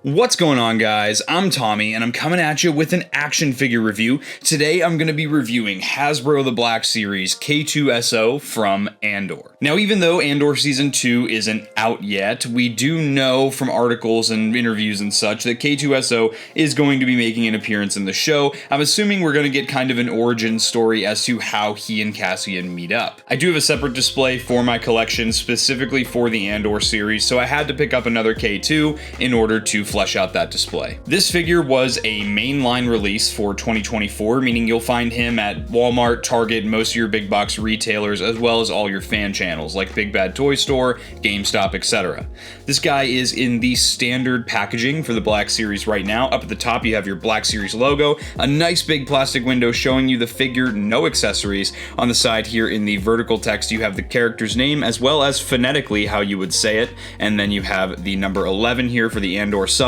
What's going on, guys? I'm Tommy, and I'm coming at you with an action figure review. Today, I'm going to be reviewing Hasbro The Black Series K-2SO from Andor. Now, even though Andor Season 2 isn't out yet, we do know from articles and interviews and such that K-2SO is going to be making an appearance in the show. I'm assuming we're going to get kind of an origin story as to how he and Cassian meet up. I do have a separate display for my collection specifically for the Andor series, so I had to pick up another K2 in order to flesh out that display. This figure was a mainline release for 2024, meaning you'll find him at Walmart, Target, most of your big box retailers, as well as all your fan channels like Big Bad Toy Store, GameStop, etc. This guy is in the standard packaging for the Black Series right now. Up at the top you have your Black Series logo, a nice big plastic window showing you the figure, no accessories. On the side here in the vertical text you have the character's name as well as phonetically how you would say it, and then you have the number 11 here for the Andor subline.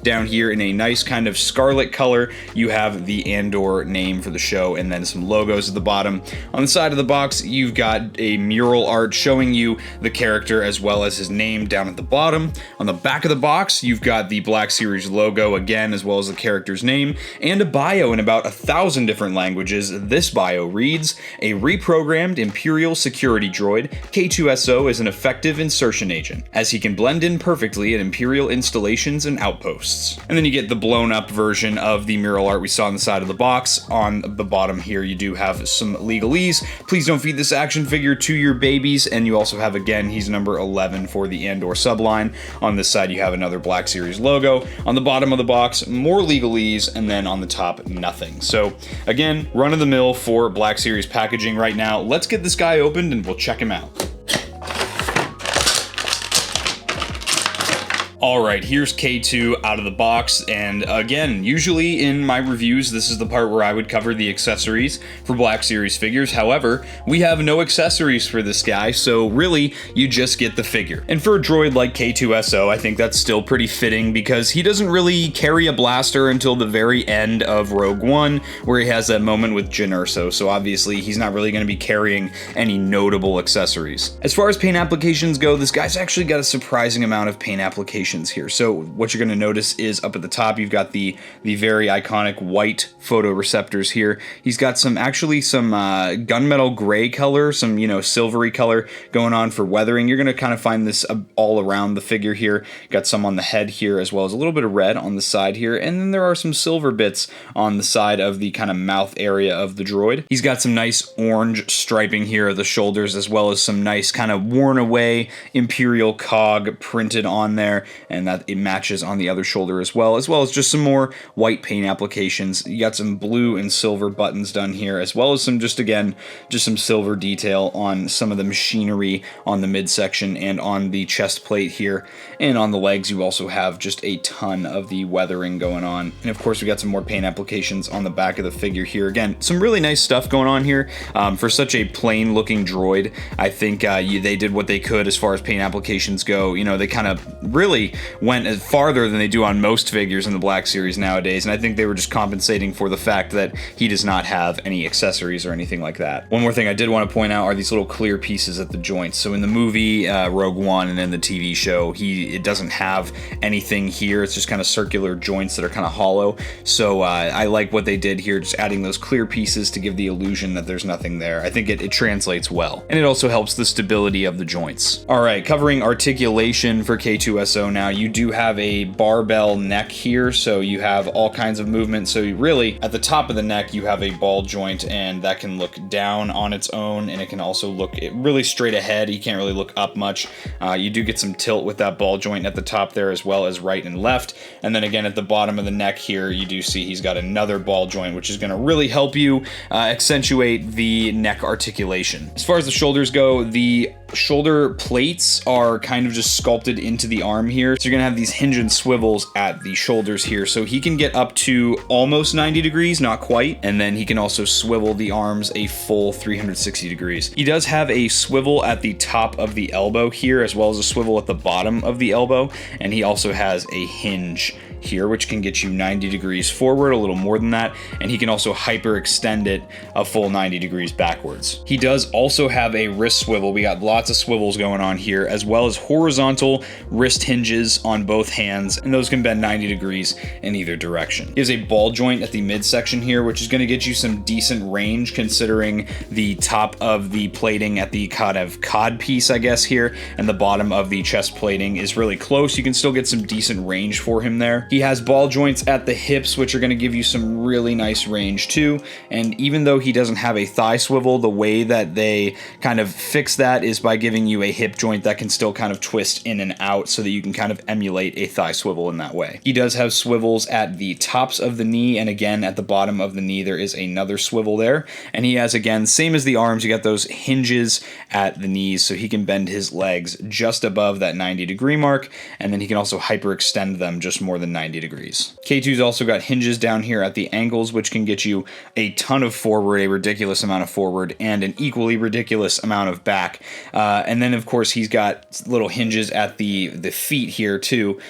Down here in a nice kind of scarlet color, you have the Andor name for the show and then some logos at the bottom. On the side of the box, you've got a mural art showing you the character as well as his name down at the bottom. On the back of the box, you've got the Black Series logo again, as well as the character's name, and a bio in about 1,000 different languages. This bio reads, "A reprogrammed Imperial security droid, K-2SO is an effective insertion agent, as he can blend in perfectly at Imperial installations and outposts." And then you get the blown up version of the mural art we saw on the side of the box. On the bottom here you do have some legalese. Please don't feed this action figure to your babies. And you also have, again, he's number 11 for the Andor subline. On this side you have another Black Series logo. On the bottom of the box, more legalese, and then on the top, nothing. So again, run of the mill for Black Series packaging right now. Let's get this guy opened and we'll check him out. Alright, here's K2 out of the box, and again, usually in my reviews, this is the part where I would cover the accessories for Black Series figures. However, we have no accessories for this guy, so really, you just get the figure. And for a droid like K-2SO, I think that's still pretty fitting because he doesn't really carry a blaster until the very end of Rogue One, where he has that moment with Jyn Erso, so obviously he's not really going to be carrying any notable accessories. As far as paint applications go, this guy's actually got a surprising amount of paint applications here. So what you're going to notice is up at the top you've got the very iconic white photoreceptors here. He's got some gunmetal gray color, some silvery color going on for weathering. You're going to kind of find this all around the figure here. Got some on the head here as well as a little bit of red on the side here, and then there are some silver bits on the side of the kind of mouth area of the droid. He's got some nice orange striping here at the shoulders as well as some nice kind of worn away Imperial cog printed on there, and that it matches on the other shoulder as well as just some more white paint applications. You got some blue and silver buttons done here, as well as some just some silver detail on some of the machinery on the midsection and on the chest plate here. And on the legs you also have just a ton of the weathering going on. And of course we got some more paint applications on the back of the figure here. Again, some really nice stuff going on here. For such a plain looking droid, I think they did what they could as far as paint applications go. They kind of really went as farther than they do on most figures in the Black Series nowadays, and I think they were just compensating for the fact that he does not have any accessories or anything like that. One more thing I did want to point out are these little clear pieces at the joints. So in the movie Rogue One and in the TV show, it doesn't have anything here. It's just kind of circular joints that are kind of hollow. So I like what they did here, just adding those clear pieces to give the illusion that there's nothing there. I think it translates well, and it also helps the stability of the joints. Alright, covering articulation for K-2SO now. You do have a barbell neck here, so you have all kinds of movement. So really, at the top of the neck, you have a ball joint, and that can look down on its own, and it can also look really straight ahead. You can't really look up much. You do get some tilt with that ball joint at the top there, as well as right and left. And then again, at the bottom of the neck here, you do see he's got another ball joint, which is going to really help you accentuate the neck articulation. As far as the shoulders go, the shoulder plates are kind of just sculpted into the arm here. So you're gonna have these hinge and swivels at the shoulders here. So he can get up to almost 90 degrees, not quite. And then he can also swivel the arms a full 360 degrees. He does have a swivel at the top of the elbow here, as well as a swivel at the bottom of the elbow. And he also has a hinge here, which can get you 90 degrees forward, a little more than that, and he can also hyperextend it a full 90 degrees backwards. He does also have a wrist swivel. We got lots of swivels going on here, as well as horizontal wrist hinges on both hands, and those can bend 90 degrees in either direction. He has a ball joint at the midsection here, which is going to get you some decent range considering the top of the plating at the kind of cod piece, I guess, here, and the bottom of the chest plating is really close. You can still get some decent range for him there. He has ball joints at the hips, which are going to give you some really nice range too. And even though he doesn't have a thigh swivel, the way that they kind of fix that is by giving you a hip joint that can still kind of twist in and out so that you can kind of emulate a thigh swivel in that way. He does have swivels at the tops of the knee, and again at the bottom of the knee there is another swivel there. And he has, again, same as the arms, you got those hinges at the knees so he can bend his legs just above that 90 degree mark, and then he can also hyperextend them just more than 90 degrees. K2's also got hinges down here at the ankles, which can get you a ton of forward, a ridiculous amount of forward, and an equally ridiculous amount of back. And then, of course, he's got little hinges at the feet here too,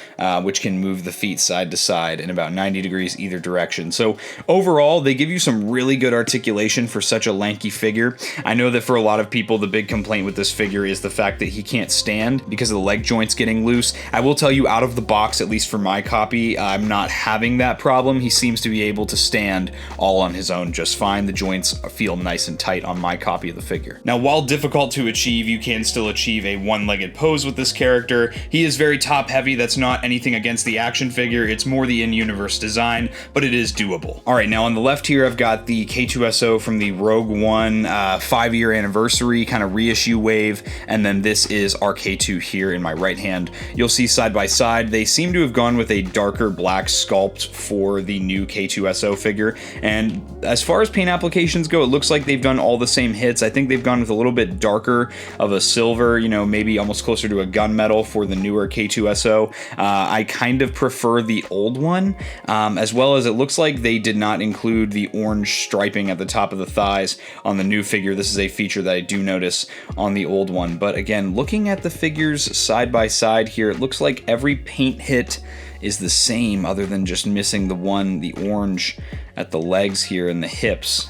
which can move the feet side to side in about 90 degrees either direction. So overall, they give you some really good articulation for such a lanky figure. I know that for a lot of people, the big complaint with this figure is the fact that he can't stand because of the leg joints getting loose. I will tell you, out of the box, at least for my copy, I'm not having that problem. He seems to be able to stand all on his own just fine. The joints feel nice and tight on my copy of the figure. Now, while difficult to achieve, you can still achieve a one-legged pose with this character. He is very top-heavy. That's not anything against the action figure. It's more the in-universe design, but it is doable. All right, now on the left here, I've got the K-2SO from the Rogue One 5-year anniversary kind of reissue wave, and then this is our K2 here in my right hand. You'll see side by side, they seem to have gone with a darker black sculpt for the new K-2SO figure, and as far as paint applications go, it looks like they've done all the same hits. I think they've gone with a little bit darker of a silver, you know, maybe almost closer to a gunmetal for the newer K-2SO. I kind of prefer the old one, as well as it looks like they did not include the orange striping at the top of the thighs on the new figure. This is a feature that I do notice on the old one, but again, looking at the figures side by side here, it looks like every paint hit is the same, other than just missing the orange at the legs here and the hips.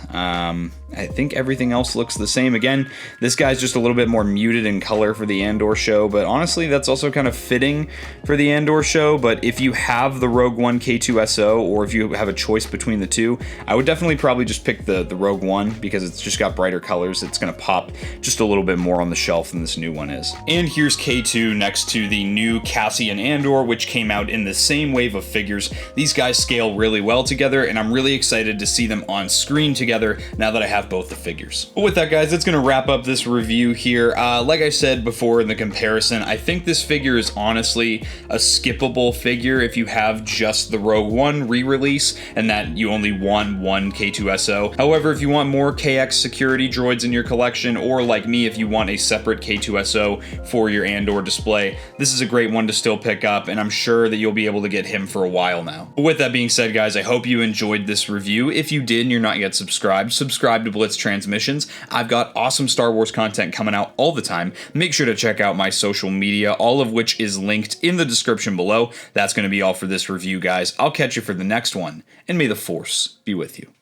I think everything else looks the same. Again, this guy's just a little bit more muted in color for the Andor show, but honestly, that's also kind of fitting for the Andor show. But if you have the Rogue One K-2SO, or if you have a choice between the two, I would definitely probably just pick the Rogue One, because it's just got brighter colors. It's going to pop just a little bit more on the shelf than this new one is. And here's K2 next to the new Cassian Andor, which came out in the same wave of figures. These guys scale really well together, and I'm really excited to see them on screen together now that I have both the figures. But with that, guys, that's going to wrap up this review here. Like I said before in the comparison, I think this figure is honestly a skippable figure if you have just the Rogue One re-release and that you only want one K-2SO. However, if you want more KX security droids in your collection, or like me, if you want a separate K-2SO for your Andor display, this is a great one to still pick up, and I'm sure that you'll be able to get him for a while now. But with that being said, guys, I hope you enjoyed this review. If you did and you're not yet subscribed, subscribe to Blitz Transmissions. I've got awesome Star Wars content coming out all the time. Make sure to check out my social media, all of which is linked in the description below. That's going to be all for this review, guys. I'll catch you for the next one, and may the Force be with you.